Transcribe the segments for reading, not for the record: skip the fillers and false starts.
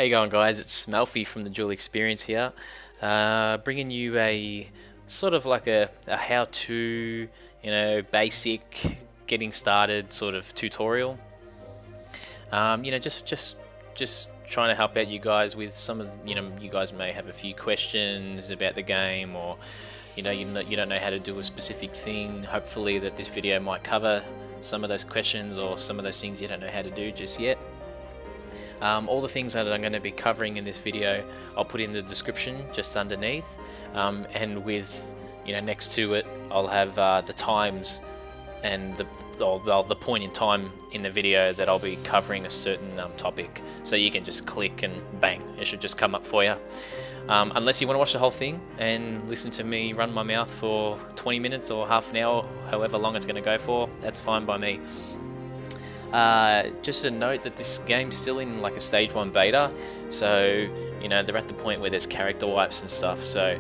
How you going, guys? It's Smelting from TheDualXperience here, bringing you a sort of like a how-to, basic, getting started sort of tutorial. Just trying to help out you guys with some of, you guys may have a few questions about the game, or you don't know how to do a specific thing. Hopefully that this video might cover some of those questions or some of those things you don't know how to do just yet. All the things that I'm going to be covering in this video I'll put in the description just underneath, and with next to it I'll have the times and the point in time in the video that I'll be covering a certain topic, so you can just click and bang, it should just come up for you. Unless you want to watch the whole thing and listen to me run my mouth for 20 minutes or half an hour, however long it's going to go for, that's fine by me. Just a note that this game's still in like a stage 1 beta, so they're at the point where there's character wipes and stuff, so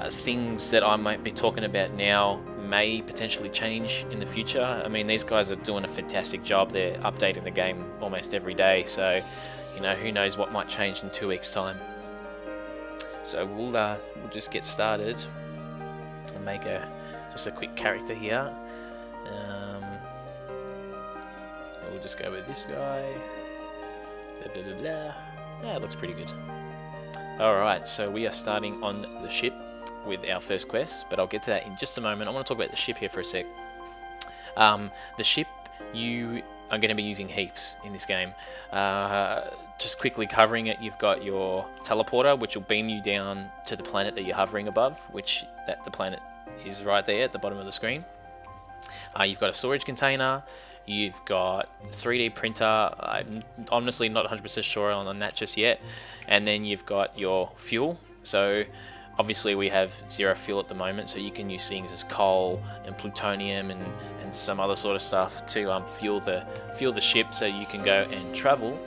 things that I might be talking about now may potentially change in the future. I mean, these guys are doing a fantastic job. They're updating the game almost every day, so who knows what might change in 2 weeks time. So we'll just get started and make just a quick character here. We'll just go with this guy. Blah, blah, blah, blah. Yeah, it looks pretty good. Alright, so we are starting on the ship with our first quest, but I'll get to that in just a moment. I want to talk about the ship here for a sec. The ship, you are going to be using heaps in this game. Just quickly covering it, you've got your teleporter, which will beam you down to the planet that you're hovering above, which the planet is right there at the bottom of the screen. You've got a storage container. You've got 3D printer. I'm honestly not 100% sure on that just yet. And then you've got your fuel. So obviously we have 0 fuel at the moment, so you can use things as coal and plutonium and some other sort of stuff to fuel the ship, so you can go and travel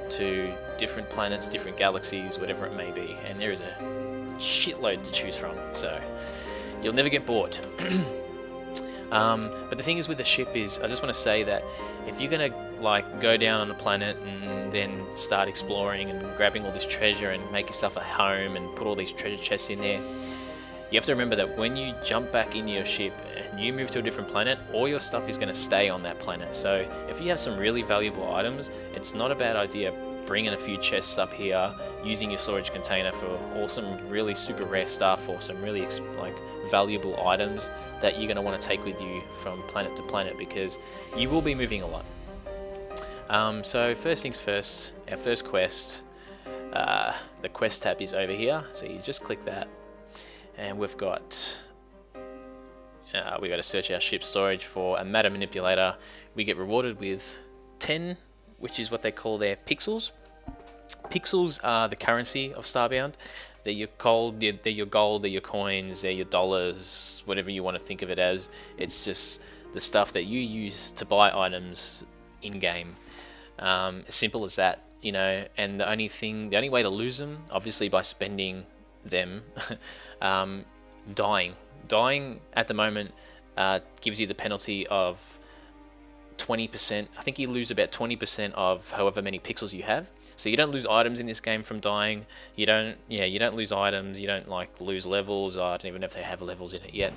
to different planets, different galaxies, whatever it may be. And there is a shitload to choose from, so you'll never get bored. But the thing is with the ship is, I just want to say that if you're going to go down on a planet and then start exploring and grabbing all this treasure and make yourself a home and put all these treasure chests in there, you have to remember that when you jump back into your ship and you move to a different planet, all your stuff is going to stay on that planet. So if you have some really valuable items, it's not a bad idea bringing a few chests up here, using your storage container for some really super rare stuff or some really valuable items that you're going to want to take with you from planet to planet, because you will be moving a lot. So first things first, our first quest, the quest tab is over here, so you just click that, and we've got to search our ship storage for a matter manipulator. We get rewarded with 10, which is what they call their pixels. Pixels are the currency of Starbound. They're your gold, they're your coins, they're your dollars, whatever you want to think of it as. It's just the stuff that you use to buy items in game. As simple as that, And the only way to lose them, obviously, by spending them. Dying at the moment gives you the penalty of 20%. I think you lose about 20% of however many pixels you have. So you don't lose items in this game from dying. You don't lose items. You don't lose levels. I don't even know if they have levels in it yet.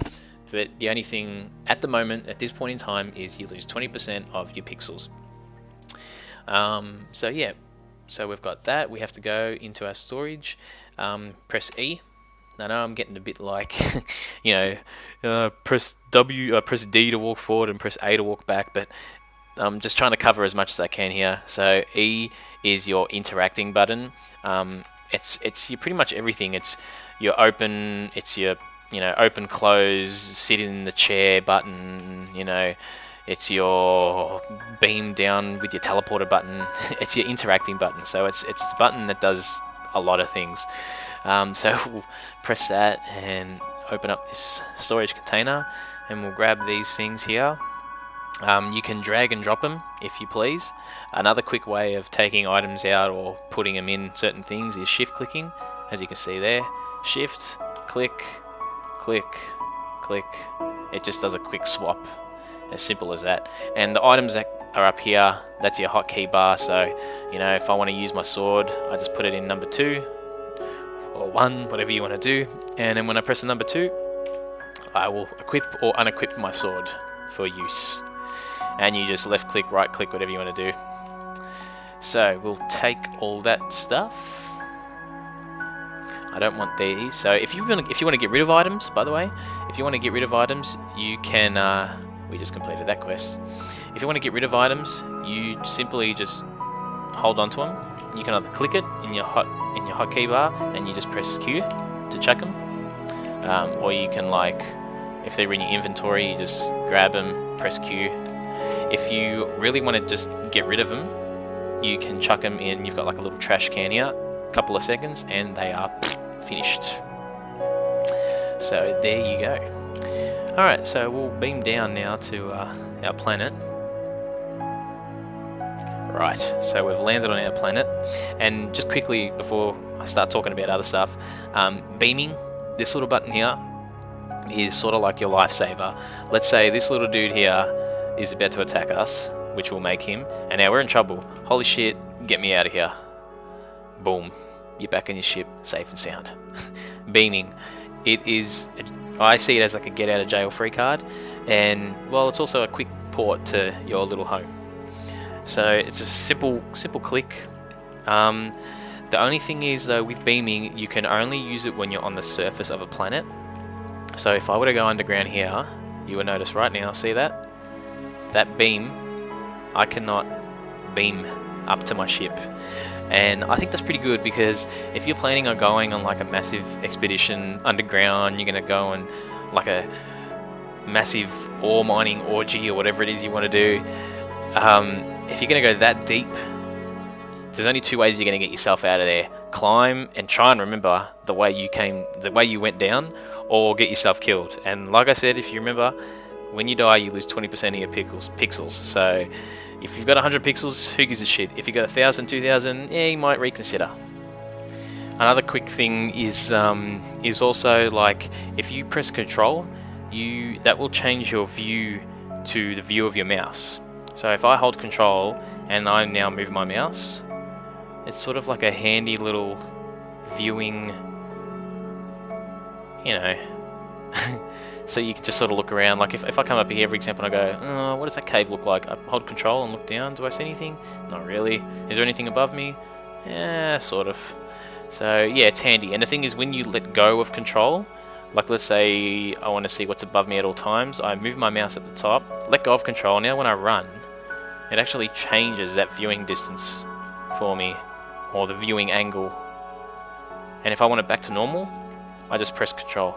But the only thing at the moment, at this point in time, is you lose 20% of your pixels. So yeah, so we've got that. We have to go into our storage. Press E. I know I'm getting a bit press D to walk forward and press A to walk back, but I'm just trying to cover as much as I can here. So E is your interacting button. It's your pretty much everything. It's your open. It's your open, close, sit in the chair button. It's your beam down with your teleporter button. It's your interacting button. So it's the button that does a lot of things. So we'll press that and open up this storage container, and we'll grab these things here. You can drag and drop them if you please. Another quick way of taking items out or putting them in certain things is shift clicking, as you can see there. Shift, click, click, click. It just does a quick swap, as simple as that. And the items that are up here. That's your hotkey bar. So, you know, if I want to use my sword, I just put it in number 2 or 1, whatever you want to do. And then when I press the number 2, I will equip or unequip my sword for use. And you just left click, right click, whatever you want to do. So we'll take all that stuff. I don't want these. So if you want to get rid of items, by the way, if you want to get rid of items, you can. We just completed that quest. If you want to get rid of items, you simply just hold on to them. You can either click it in your hotkey bar, and you just press Q to chuck them, or you can, like, if they're in your inventory, you just grab them, press Q. If you really want to just get rid of them, you can chuck them in. You've got like a little trash can here, a couple of seconds, and they are finished. So there you go. Alright, so we'll beam down now to our planet. Right, so we've landed on our planet, and just quickly before I start talking about other stuff, beaming, this little button here is sort of like your lifesaver. Let's say this little dude here is about to attack us, which will make him, and now we're in trouble. Holy shit, get me out of here. Boom, you're back on your ship, safe and sound. Beaming, it is, I see it as like a get out of jail free card, and well, it's also a quick port to your little home. So it's a simple click. The only thing is though, with beaming, you can only use it when you're on the surface of a planet. So if I were to go underground here, you will notice right now, see that? That beam, I cannot beam up to my ship. And I think that's pretty good, because if you're planning on going on like a massive expedition underground, you're going to go on like a massive ore mining orgy or whatever it is you want to do, if you're going to go that deep, there's only 2 ways you're going to get yourself out of there. Climb and try and remember the way you went down, or get yourself killed. And like I said, if you remember, when you die you lose 20% of your pixels. So if you've got 100 pixels, who gives a shit? If you've got 1,000, 2,000, yeah, you might reconsider. Another quick thing is also, like, if you press control, that will change your view to the view of your mouse. So if I hold control and I now move my mouse, it's sort of like a handy little viewing, you know, so you can just sort of look around. Like if I come up here, for example, and I go, oh, what does that cave look like? I hold control and look down. Do I see anything? Not really. Is there anything above me? Yeah, sort of. So yeah, it's handy. And the thing is, when you let go of control, like let's say I want to see what's above me at all times, I move my mouse at the top, let go of control. Now when I run, it actually changes that viewing distance for me, or the viewing angle. And if I want it back to normal, I just press control.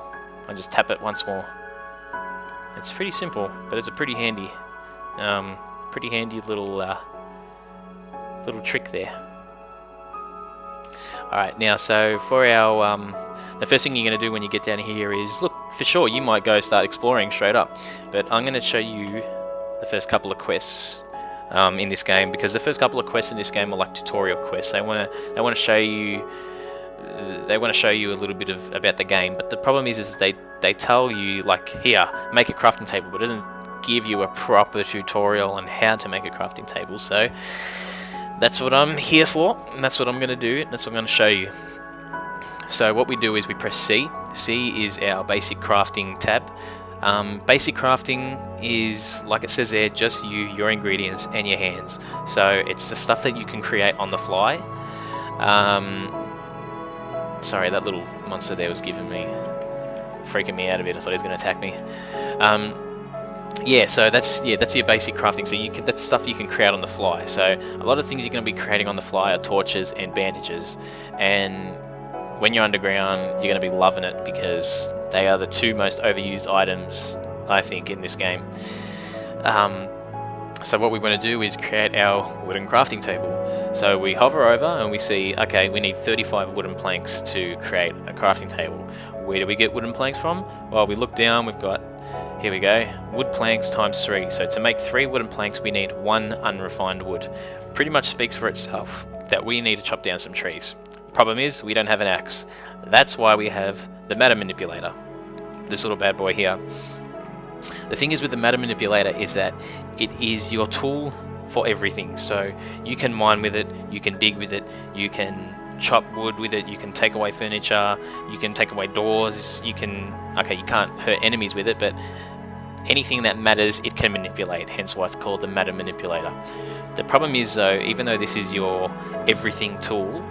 I just tap it once more. It's pretty simple, but it's a pretty handy little little trick there. Alright, now so for our the first thing you're going to do when you get down here is, look, for sure you might go start exploring straight up, but I'm going to show you the first couple of quests in this game, because the first couple of quests in this game are like tutorial quests. They want to show you a little bit about the game, but the problem is they tell you, like, here, make a crafting table, but it doesn't give you a proper tutorial on how to make a crafting table. So that's what I'm here for, and that's what I'm going to do, and that's what I'm going to show you. So what we do is we press C. C is our basic crafting tab. Basic crafting is, like it says there, just your ingredients and your hands. So it's the stuff that you can create on the fly. Sorry, that little monster there was freaking me out a bit. I thought he was going to attack me. So that's your basic crafting. So that's stuff you can create on the fly. So a lot of things you're going to be creating on the fly are torches and bandages. And when you're underground, you're going to be loving it, because they are the 2 most overused items, I think, in this game. So what we want to do is create our wooden crafting table. So we hover over and we see, okay, we need 35 wooden planks to create a crafting table. Where do we get wooden planks from? Well, we look down, we've got, here we go, wood planks times 3. So to make 3 wooden planks, we need 1 unrefined wood. Pretty much speaks for itself that we need to chop down some trees. Problem is, we don't have an axe. That's why we have the matter manipulator, this little bad boy here. The thing is with the matter manipulator is that it is your tool for everything. So you can mine with it, you can dig with it, you can chop wood with it, you can take away furniture, you can take away doors, you can, okay, you can't hurt enemies with it, but anything that matters it can manipulate, hence why it's called the Matter Manipulator. The problem is though, even though this is your everything tool,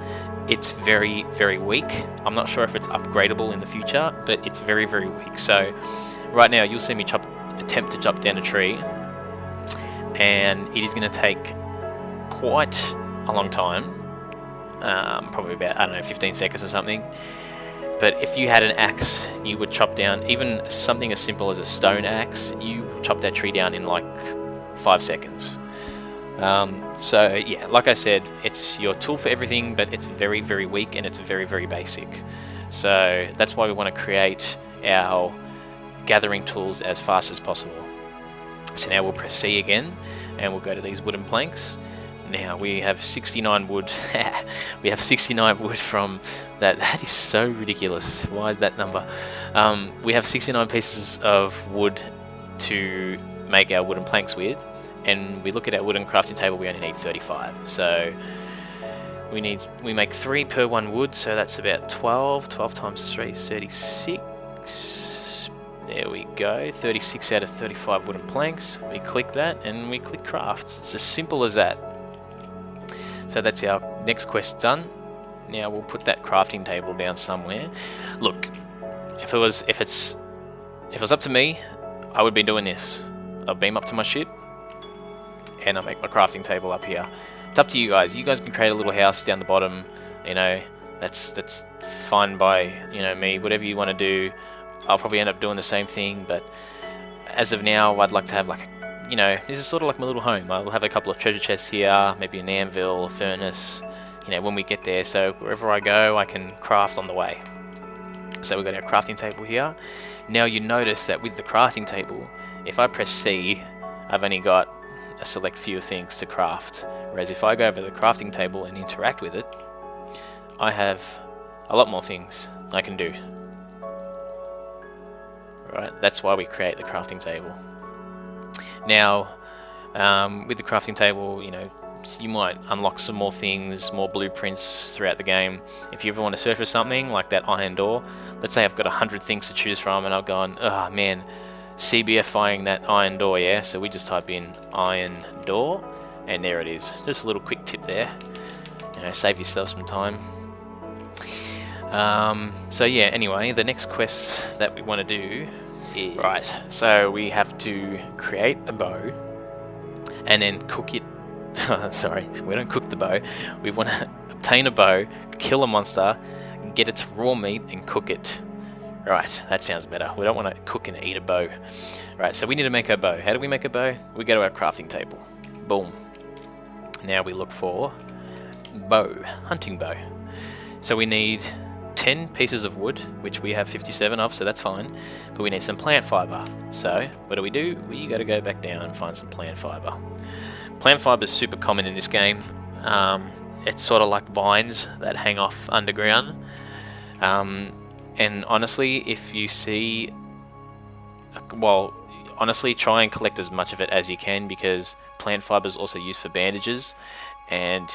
it's very, very weak. I'm not sure if it's upgradable in the future, but it's very, very weak. So right now you'll see me attempt to chop down a tree, and it is going to take quite a long time, probably about, I don't know, 15 seconds or something. But if you had an axe, you would chop down even something as simple as a stone axe, you chop that tree down in like 5 seconds. So yeah, like I said, it's your tool for everything, but it's very, very weak and it's very, very basic. So that's why we want to create our gathering tools as fast as possible. So now we'll press C again, and we'll go to these wooden planks. Now we have 69 wood. We have 69 wood from that. That is so ridiculous. Why is that number? We have 69 pieces of wood to make our wooden planks with, and we look at our wooden crafting table, we only need 35. So we make 3 per 1 wood, so that's about 12. 12 times 3 is 36. There we go. 36 out of 35 wooden planks. We click that and we click craft. It's as simple as that. So that's our next quest done. Now we'll put that crafting table down somewhere. Look, if it was up to me, I would be doing this. I'll beam up to my ship, and I'll make my crafting table up here. It's up to you guys. You guys can create a little house down the bottom. You know, that's fine by me. Whatever you want to do, I'll probably end up doing the same thing. But as of now, I'd like to have like a, this is sort of like my little home. I'll have a couple of treasure chests here, maybe an anvil, a furnace, when we get there. So wherever I go, I can craft on the way. So we've got our crafting table here. Now you notice that with the crafting table, if I press C, I've only got a select few things to craft. Whereas if I go over the crafting table and interact with it, I have a lot more things I can do. Right, that's why we create the crafting table. Now, with the crafting table, you might unlock some more things, more blueprints throughout the game. If you ever want to surface something like that iron door, let's say I've got 100 things to choose from, and I've gone, oh man, CBFIing that iron door, yeah? So we just type in iron door, and there it is. Just a little quick tip there. Save yourself some time. So yeah, anyway, the next quest that we want to do is... Right, so we have to create a bow, and then cook it. Sorry, we don't cook the bow. We want to obtain a bow, kill a monster, get its raw meat, and cook it. Right, that sounds better. We don't want to cook and eat a bow. Right, so we need to make our bow. How do we make a bow? We go to our crafting table. Boom. Now we look for bow, hunting bow. So we need 10 pieces of wood, which we have 57 of, so that's fine. But we need some plant fiber. So what do? We got to go back down and find some plant fiber. Plant fiber is super common in this game. It's sort of like vines that hang off underground. And honestly, if you see... Well, honestly, try and collect as much of it as you can, because plant fiber is also used for bandages. And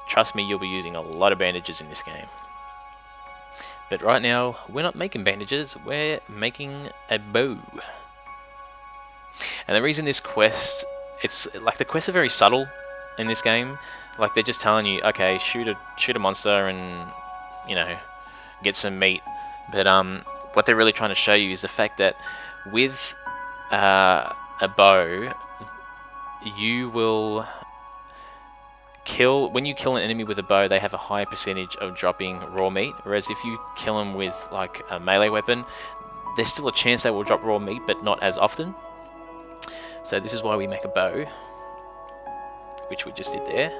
trust me, you'll be using a lot of bandages in this game. But right now, we're not making bandages, we're making a bow. And the reason this quest... It's like the quests are very subtle in this game. Like they're just telling you, okay, shoot a monster and get some meat. But what they're really trying to show you is the fact that with a bow, you will when you kill an enemy with a bow, they have a higher percentage of dropping raw meat. Whereas if you kill them with like a melee weapon, there's still a chance they will drop raw meat, but not as often. So this is why we make a bow, which we just did there.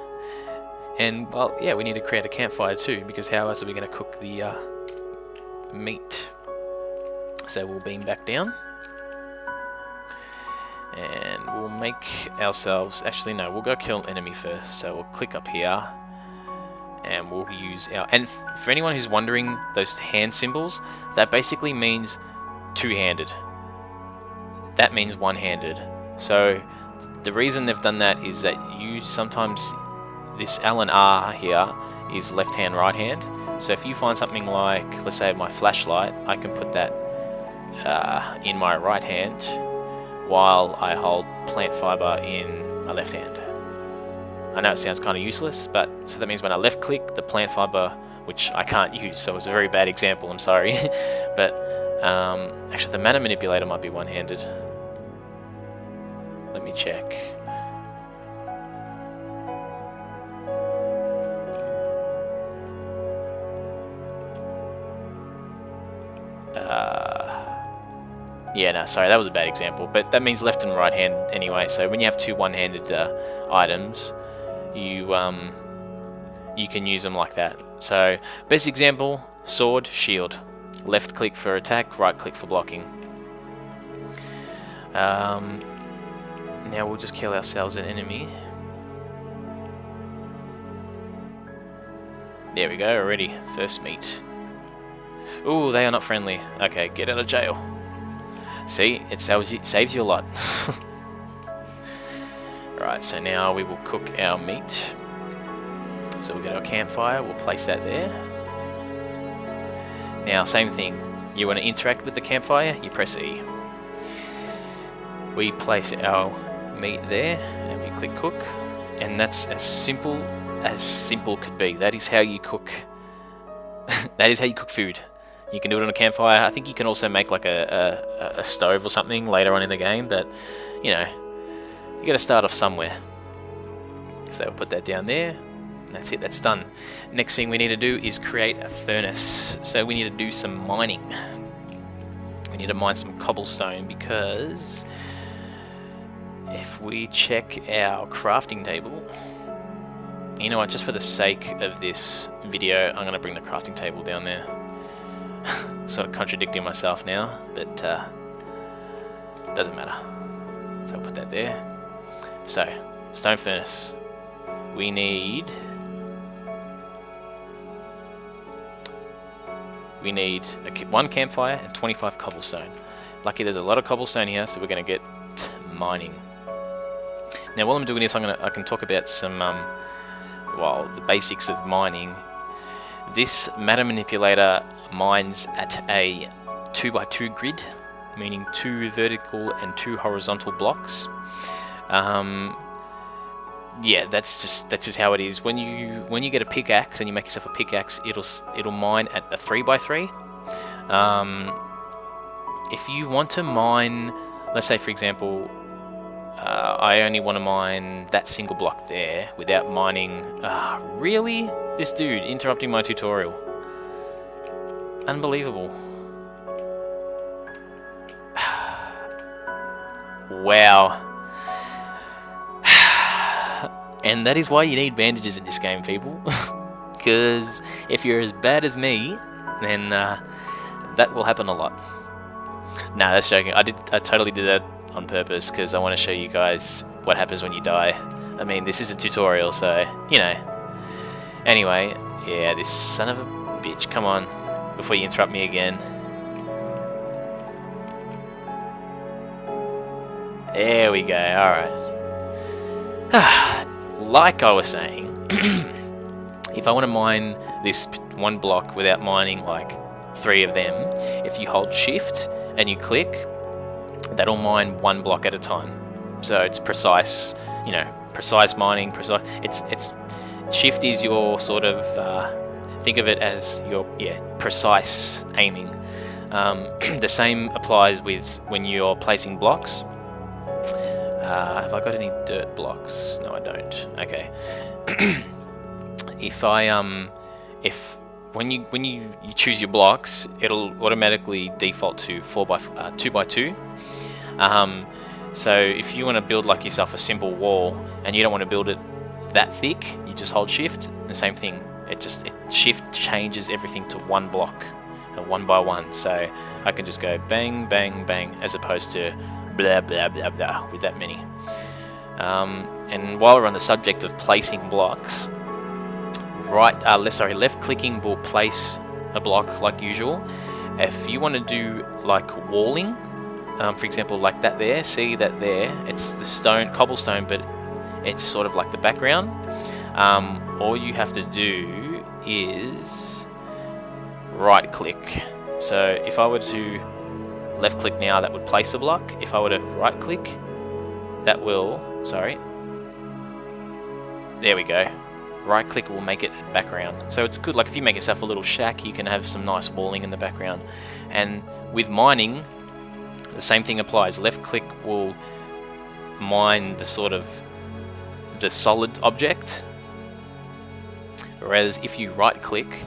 And, well, yeah, we need to create a campfire too, because how else are we going to cook the meat? So we'll beam back down. And we'll make ourselves... Actually, no, we'll go kill an enemy first. So we'll click up here. And we'll use our... And for anyone who's wondering, those hand symbols, that basically means two-handed. That means one-handed. So the reason they've done that is that you sometimes, this L and R here is left hand, right hand. So if you find something like, let's say my flashlight, I can put that in my right hand while I hold plant fiber in my left hand. I know it sounds kind of useless, but so that means when I left click, the plant fiber, which I can't use, so it's a very bad example, I'm sorry. But actually the mana manipulator might be one-handed. Let me check. Yeah, no, sorry, that was a bad example, but that means left and right hand anyway. So when you have two one-handed items, you can use them like that. So best example: sword, shield. Left click for attack, right click for blocking. Now we'll just kill ourselves an enemy. There we go, already. First meet. Ooh, they are not friendly. Okay, get out of jail. See, it saves you a lot. Right, so now we will cook our meat. So we'll get our campfire, we'll place that there. Now, same thing. You want to interact with the campfire, you press E. We place our meat there, and we click cook. And that's as simple could be. That is how you cook. That is how you cook food. You can do it on a campfire. I think you can also make like a stove or something later on in the game, but you know, you got to start off somewhere. So we'll put that down there. That's it, that's done. Next thing we need to do is create a furnace. So we need to do some mining. We need to mine some cobblestone, because if we check our crafting table, you know what, just for the sake of this video, I'm going to bring the crafting table down there. Sort of contradicting myself now, but doesn't matter. So I'll put that there. So, stone furnace. We need one campfire and 25 cobblestone. Lucky there's a lot of cobblestone here, so we're going to get mining. Now while I'm doing this, I can talk about some well, the basics of mining. This matter manipulator mines at a 2x2 grid, meaning 2 vertical and 2 horizontal blocks. Yeah, that's just how it is. When you get a pickaxe and you make yourself a pickaxe, it'll mine at a 3x3. If you want to mine, let's say for example, I only want to mine that single block there without mining. Really? This dude interrupting my tutorial. Unbelievable. Wow. And that is why you need bandages in this game, people. Because if you're as bad as me, then that will happen a lot. Nah, that's joking. I totally did that on purpose because I want to show you guys what happens when you die. I mean, this is a tutorial, so, you know. Anyway, yeah, this son of a bitch. Come on, before you interrupt me again. There we go, alright. Like I was saying, if I want to mine this one block without mining like 3 of them, if you hold shift and you click, that'll mine 1 block at a time. So it's precise, you know, precise mining, precise. It's shift is your sort of, think of it as your, precise aiming. The same applies with when you're placing blocks. Have I got any dirt blocks? No, I don't. Okay. If when you choose your blocks, it'll automatically default to 2x2. So if you want to build like yourself a simple wall and you don't want to build it that thick, you just hold shift. The same thing. Shift changes everything to 1 block, 1 by 1. So I can just go bang, bang, bang, as opposed to blah blah blah blah with that many. And while we're on the subject of placing blocks, left clicking will place a block like usual. If you want to do like walling, for example, like that there, see that there, it's the stone, cobblestone, but it's sort of like the background. All you have to do is right click. So if I were to left click now, that would place a block. If I were to right click, that will, sorry, there we go. Right click will make it background. So it's good, like if you make yourself a little shack, you can have some nice walling in the background. And with mining, the same thing applies. Left click will mine the sort of the solid object, whereas if you right click,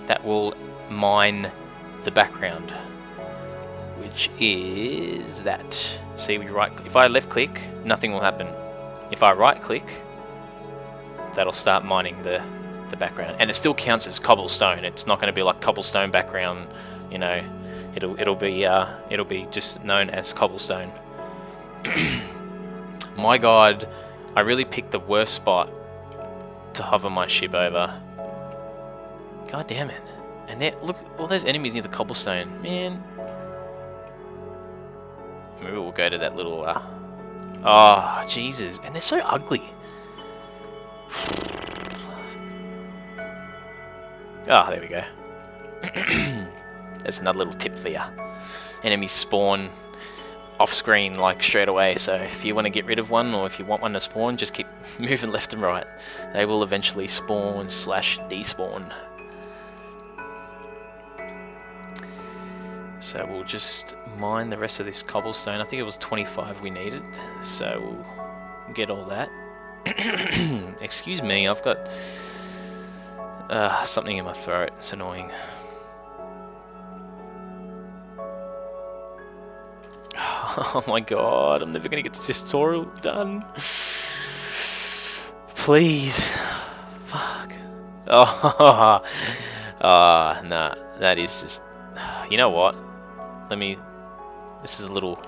that will mine the background, which is that. See, if I left click, nothing will happen. If I right click, that'll start mining the background, and it still counts as cobblestone. It's not going to be like cobblestone background, you know. It'll be just known as cobblestone. My God, I really picked the worst spot to hover my ship over. God damn it! And there, look, all those enemies near the cobblestone, man. Maybe we'll go to that little. Oh Jesus! And they're so ugly. Ah, oh, there we go. That's another little tip for you. Enemies spawn off screen like straight away, so if you want to get rid of one, or if you want one to spawn, just keep moving left and right. They will eventually spawn / despawn. So we'll just mine the rest of this cobblestone. I think it was 25 we needed, so we'll get all that. Excuse me, I've got something in my throat. It's annoying. Oh my God, I'm never gonna get this tutorial done. Please. Fuck. Oh, nah, that is just. You know what? This is a little.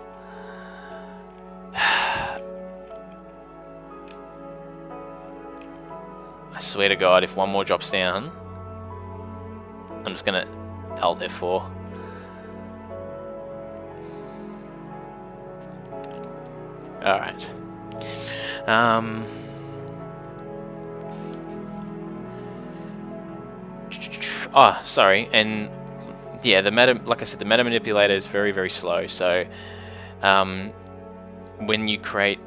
I swear to God, if one more drops down, I'm just gonna Alt F4. Alright. Oh, sorry, and yeah, like I said, the meta manipulator is very, very slow. So, when you create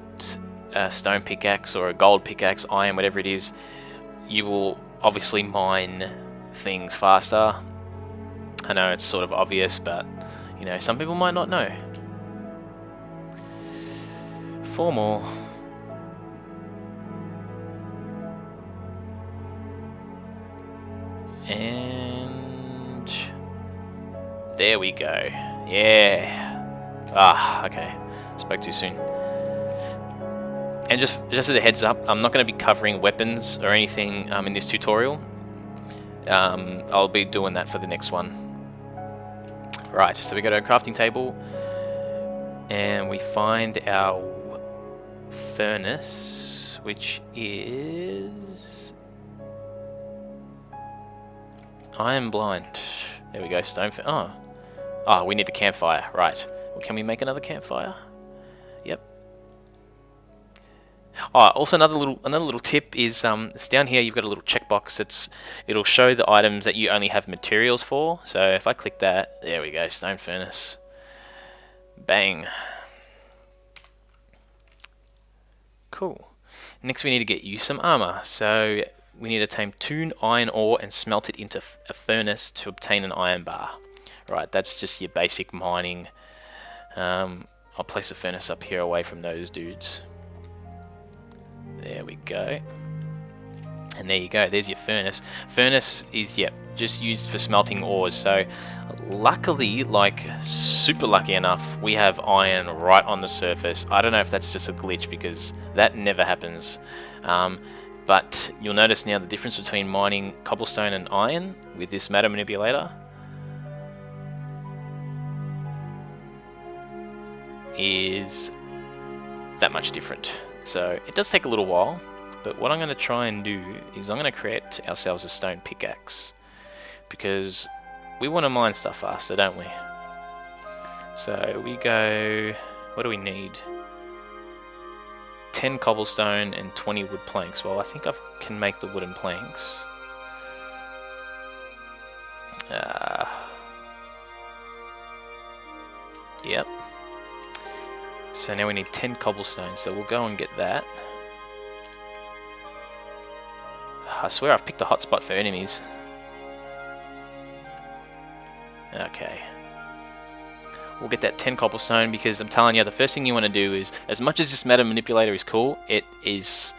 a stone pickaxe or a gold pickaxe, iron, whatever it is, you will obviously mine things faster. I know it's sort of obvious, but you know, some people might not know. 4 more. And there we go. Yeah. Ah, okay. Spoke too soon. And just as a heads up, I'm not going to be covering weapons or anything in this tutorial. I'll be doing that for the next one. Right, so we go to a crafting table, and we find our furnace, which is iron blind. There we go, stone. Oh, we need the campfire. Right. Well, can we make another campfire? Yep. Oh, also another little tip is it's down here. You've got a little checkbox it'll show the items that you only have materials for. So if I click that, there we go, stone furnace. Bang. Cool. Next we need to get you some armor. So we need to tame 2 iron ore and smelt it into a furnace to obtain an iron bar. Right, that's just your basic mining. I'll place a furnace up here away from those dudes. There we go. And there you go, there's your furnace. Furnace is, yep, just used for smelting ores. So luckily, like super lucky enough, we have iron right on the surface. I don't know if that's just a glitch, because that never happens. But you'll notice now the difference between mining cobblestone and iron with this meta manipulator is that much different. So it does take a little while, but what I'm going to try and do is I'm going to create ourselves a stone pickaxe, because we want to mine stuff faster, don't we? So we go, what do we need? 10 cobblestone and 20 wood planks. Well, I think I can make the wooden planks. Yep. So now we need 10 cobblestone, so we'll go and get that. I swear I've picked a hotspot for enemies. Okay. We'll get that 10 cobblestone because I'm telling you, the first thing you want to do is, as much as this meta manipulator is cool, it's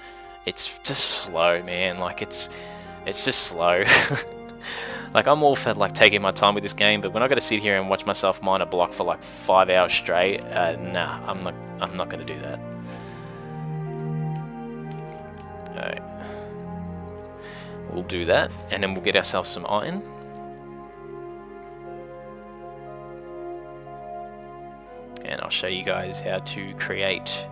just slow, man. Like it's just slow. Like I'm all for like taking my time with this game, but when I got to sit here and watch myself mine a block for like 5 hours straight, nah, I'm not gonna do that. Alright. We'll do that, and then we'll get ourselves some iron. And I'll show you guys how to create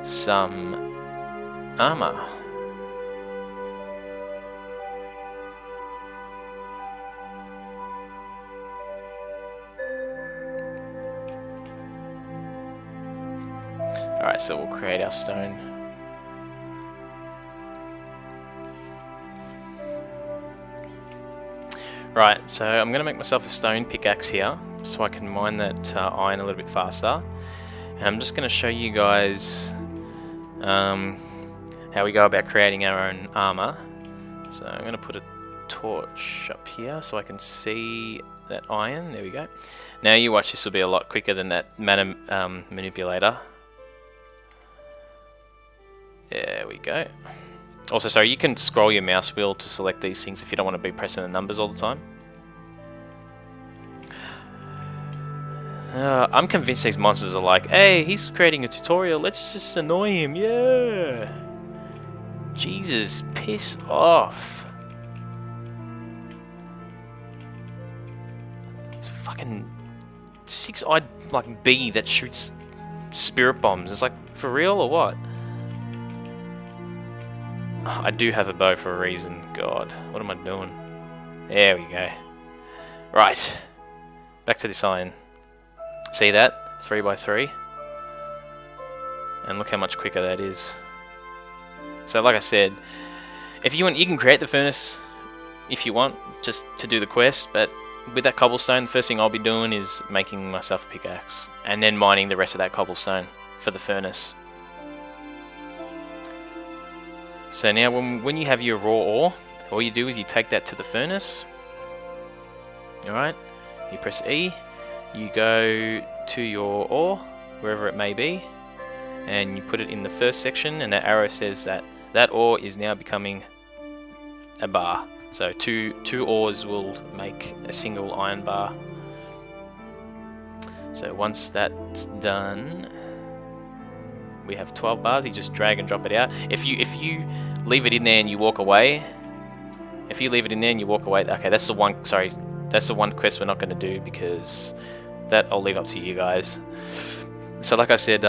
some armor. Alright, so we'll create our stone. Right, so I'm going to make myself a stone pickaxe here, so I can mine that iron a little bit faster. And I'm just going to show you guys how we go about creating our own armor. So I'm going to put a torch up here so I can see that iron. There we go. Now you watch, this will be a lot quicker than that manipulator. There we go. Also, sorry, you can scroll your mouse wheel to select these things if you don't want to be pressing the numbers all the time. I'm convinced these monsters are like, hey, he's creating a tutorial, let's just annoy him, yeah! Jesus, piss off. It's fucking 6-eyed like bee that shoots spirit bombs. It's like, for real or what? I do have a bow for a reason. God, what am I doing? There we go. Right. Back to this iron. See that? 3x3. And look how much quicker that is. So like I said, if you want, you can create the furnace if you want, just to do the quest, but with that cobblestone, the first thing I'll be doing is making myself a pickaxe, and then mining the rest of that cobblestone for the furnace. So now when you have your raw ore, all you do is you take that to the furnace. Alright, you press E, you go to your ore, wherever it may be, and you put it in the first section, and that arrow says that that ore is now becoming a bar. So two ores will make a single iron bar. So once that's done, we have 12 bars. You just drag and drop it out. If you leave it in there and you walk away, okay, that's the one. Sorry, that's the one quest we're not going to do, because that I'll leave up to you guys. So like I said,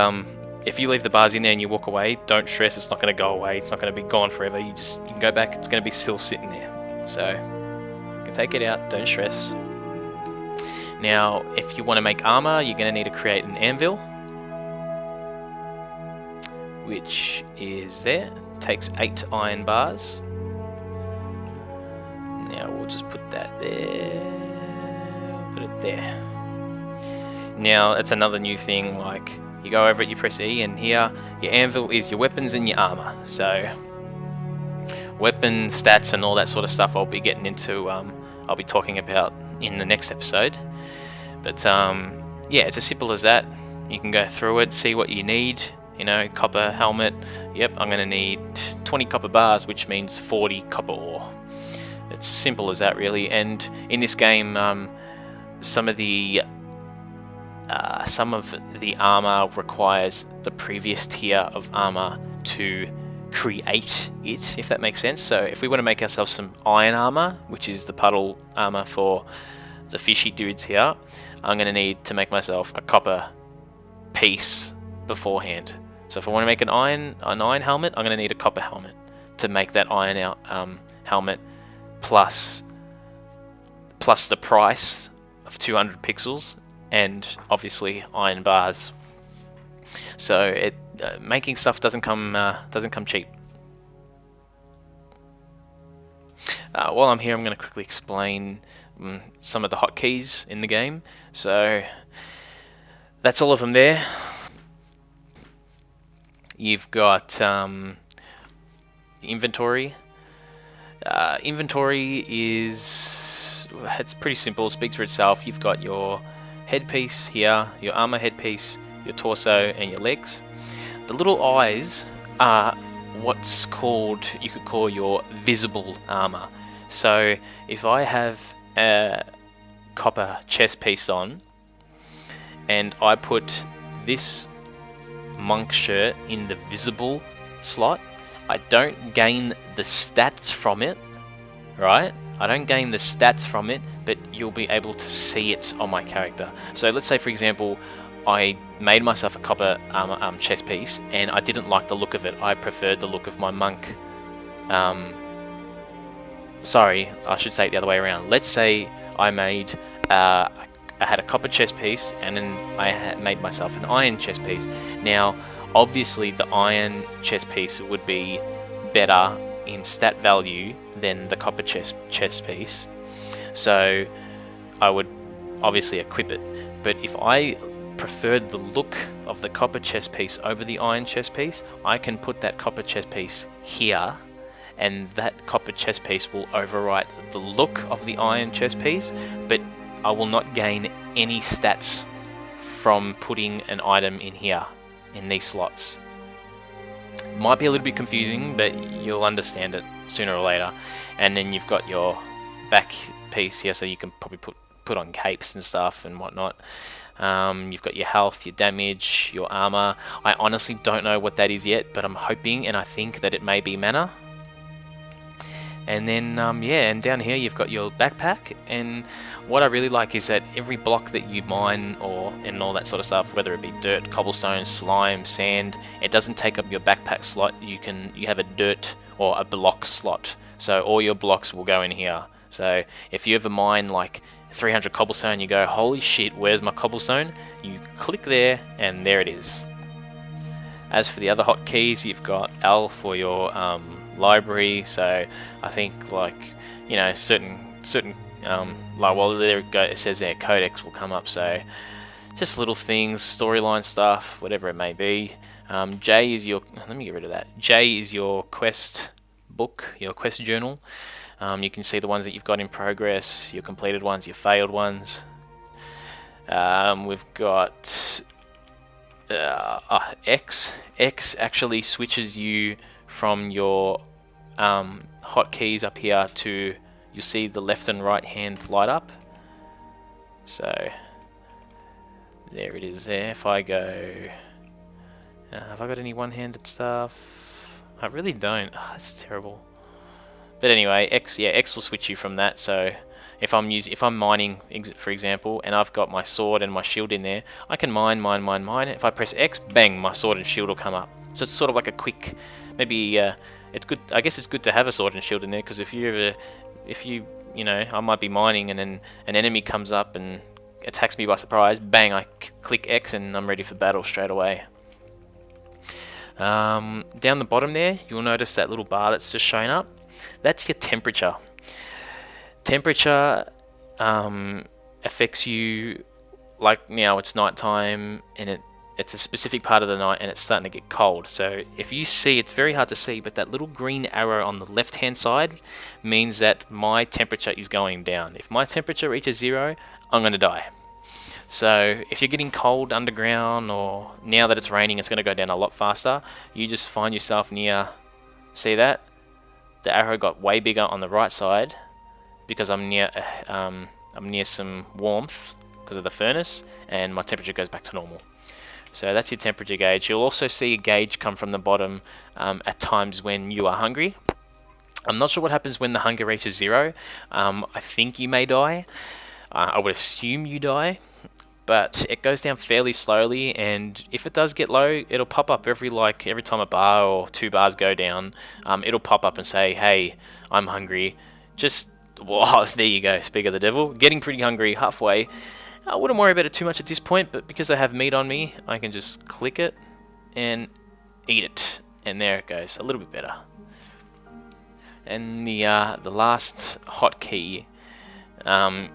if you leave the bars in there and you walk away, don't stress. It's not going to go away. It's not going to be gone forever. You can go back. It's going to be still sitting there. So you can take it out. Don't stress. Now, if you want to make armor, you're going to need to create an anvil, which is there. Takes 8 iron bars. Now we'll just put that there. Put it there. Now it's another new thing. Like, you go over it, you press E, and here your anvil is your weapons and your armor. So weapon stats and all that sort of stuff I'll be getting into. I'll be talking about in the next episode. But yeah, it's as simple as that. You can go through it, see what you need. You know, copper helmet. Yep, I'm going to need 20 copper bars, which means 40 copper ore. It's simple as that, really. And in this game, some of the armor requires the previous tier of armor to create it, if that makes sense. So if we want to make ourselves some iron armor, which is the puddle armor for the fishy dudes here, I'm going to need to make myself a copper piece beforehand. So if I want to make an iron helmet, I'm going to need a copper helmet to make that iron helmet, plus plus the price of 200 pixels, and obviously iron bars. So making stuff doesn't come cheap. While I'm here, I'm going to quickly explain some of the hotkeys in the game. So that's all of them there. You've got inventory. Inventory it's pretty simple, it speaks for itself. You've got your headpiece here, your armor headpiece, your torso, and your legs. The little eyes are what's called, you could call your visible armor. So if I have a copper chest piece on and I put this monk shirt in the visible slot, I don't gain the stats from it, right? I don't gain the stats from it, but you'll be able to see it on my character. So let's say, for example, I made myself a copper armor chest piece and I didn't like the look of it. I preferred the look of my monk. Sorry, I should say it the other way around. Let's say I made I had a copper chest piece and then I made myself an iron chest piece. Now, obviously, the iron chest piece would be better in stat value than the copper chest piece. So I would obviously equip it. But if I preferred the look of the copper chest piece over the iron chest piece, I can put that copper chest piece here, and that copper chest piece will overwrite the look of the iron chest piece, but I will not gain any stats from putting an item in here, in these slots. Might be a little bit confusing, but you'll understand it sooner or later. And then you've got your back piece here, so you can probably put on capes and stuff and whatnot. You've got your health, your damage, your armor. I honestly don't know what that is yet, but I'm hoping and I think that it may be mana. And then, yeah, and down here you've got your backpack, and what I really like is that every block that you mine and all that sort of stuff, whether it be dirt, cobblestone, slime, sand, it doesn't take up your backpack slot. You have a dirt or a block slot, so all your blocks will go in here. So if you ever mine like 300 cobblestone, you go, holy shit, where's my cobblestone? You click there, and there it is. As for the other hotkeys, you've got L for your library. So I think, like, you know, certain like, well, there it goes, it says there codex will come up. So just little things, storyline stuff, whatever it may be. J is your, let me get rid of that. J is your quest book, your quest journal. You can see the ones that you've got in progress, your completed ones, your failed ones. We've got X. X actually switches you from your hotkeys up here to, you'll see the left and right hand light up. So there it is there. If I go, have I got any one-handed stuff? I really don't. Oh, that's terrible. But anyway, X, yeah, X will switch you from that. So if I'm mining, for example, and I've got my sword and my shield in there, I can mine. If I press X, bang, my sword and shield will come up. So it's sort of like a quick, maybe it's good. I guess it's good to have a sword and shield in there, because if you know, I might be mining and then an enemy comes up and attacks me by surprise, bang, I click X and I'm ready for battle straight away. Down the bottom there, you'll notice that little bar that's just showing up. That's your temperature. Temperature affects you, like now it's nighttime and it's a specific part of the night and it's starting to get cold. So if you see, it's very hard to see, but that little green arrow on the left hand side means that my temperature is going down. If my temperature reaches 0, I'm going to die. So if you're getting cold underground, or now that it's raining, it's going to go down a lot faster. You just find yourself near, see that? The arrow got way bigger on the right side because I'm near some warmth because of the furnace, and my temperature goes back to normal. So that's your temperature gauge. You'll also see a gauge come from the bottom at times when you are hungry. I'm not sure what happens when the hunger reaches 0. I think you may die. I would assume you die, but it goes down fairly slowly, and if it does get low, it'll pop up every time a bar or 2 bars go down. It'll pop up and say, hey, I'm hungry. Just Whoa, there you go, speak of the devil. Getting pretty hungry halfway. I wouldn't worry about it too much at this point, but because I have meat on me, I can just click it and eat it. And there it goes, a little bit better. And the last hotkey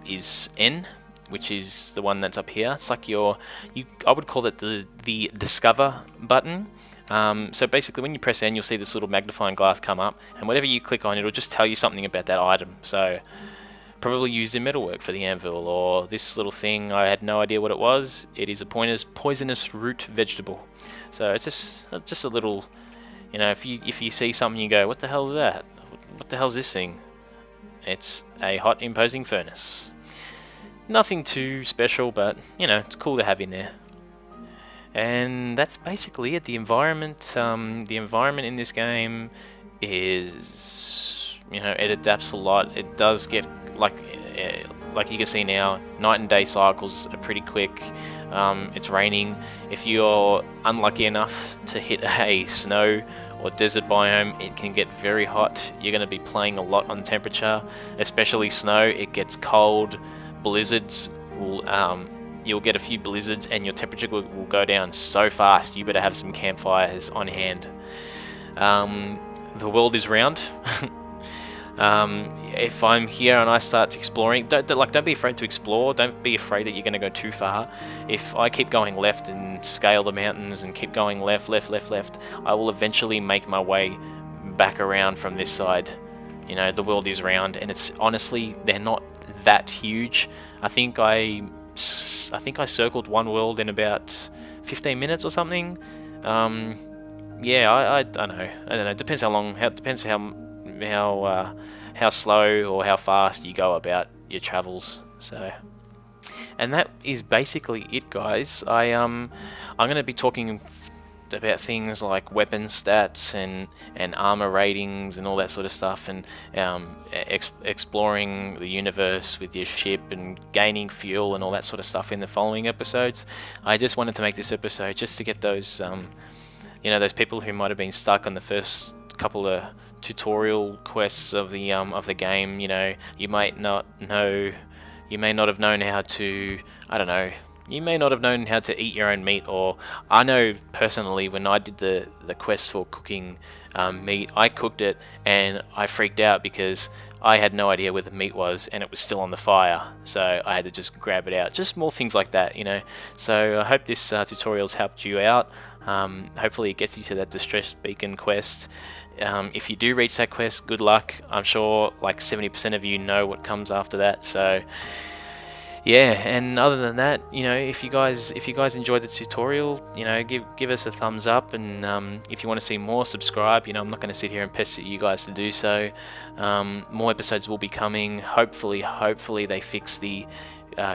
is N, which is the one that's up here. It's like I would call it the discover button. So basically when you press N, you'll see this little magnifying glass come up, and whatever you click on, it'll just tell you something about that item. So probably used in metalwork for the anvil, or this little thing, I had no idea what it was. It is a poisonous root vegetable. So it's just a little, you know, if you see something, you go, what the hell is that? What the hell's this thing? It's a hot imposing furnace. Nothing too special, but you know, it's cool to have in there. And that's basically it. The environment in this game is, you know, it adapts a lot. It does get like you can see now, night and day cycles are pretty quick. It's raining. If you're unlucky enough to hit a snow or desert biome, it can get very hot. You're going to be playing a lot on temperature, especially snow. It gets cold. Blizzards will you'll get a few blizzards and your temperature will go down so fast. You better have some campfires on hand. The world is round. If I'm here and I start exploring, don't be afraid to explore. Don't be afraid that you're going to go too far. If I keep going left and scale the mountains and keep going left, I will eventually make my way back around from this side. You know, the world is round, and it's honestly, they're not that huge. I think I circled one world in about 15 minutes or something. Yeah, I don't know. It depends how long. Depends how slow or how fast you go about your travels. So, and that is basically it, guys. I'm going to be talking about things like weapon stats and armor ratings and all that sort of stuff, and exploring the universe with your ship and gaining fuel and all that sort of stuff in the following episodes. I just wanted to make this episode just to get those you know, those people who might have been stuck on the first couple of tutorial quests of the game. You know, you may not have known how to, I don't know, you may not have known how to eat your own meat. Or I know personally, when I did the quest for cooking meat, I cooked it and I freaked out because I had no idea where the meat was and it was still on the fire, so I had to just grab it out. Just small things like that, you know. So I hope this tutorial's helped you out. Hopefully it gets you to that distress beacon quest. If you do reach that quest, good luck. I'm sure like 70% of you know what comes after that. So yeah, and other than that, you know, if you guys enjoyed the tutorial, you know, give us a thumbs up, and if you want to see more, subscribe. You know, I'm not going to sit here and pester you guys to do so. More episodes will be coming. Hopefully they fix the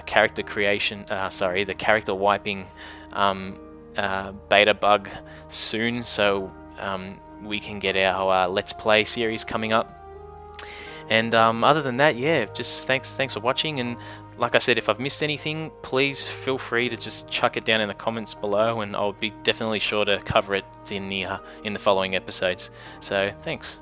character creation, the character wiping beta bug soon, so we can get our Let's Play series coming up. And other than that, yeah, just thanks for watching. And like I said, if I've missed anything, please feel free to just chuck it down in the comments below, and I'll be definitely sure to cover it in the following episodes. So thanks.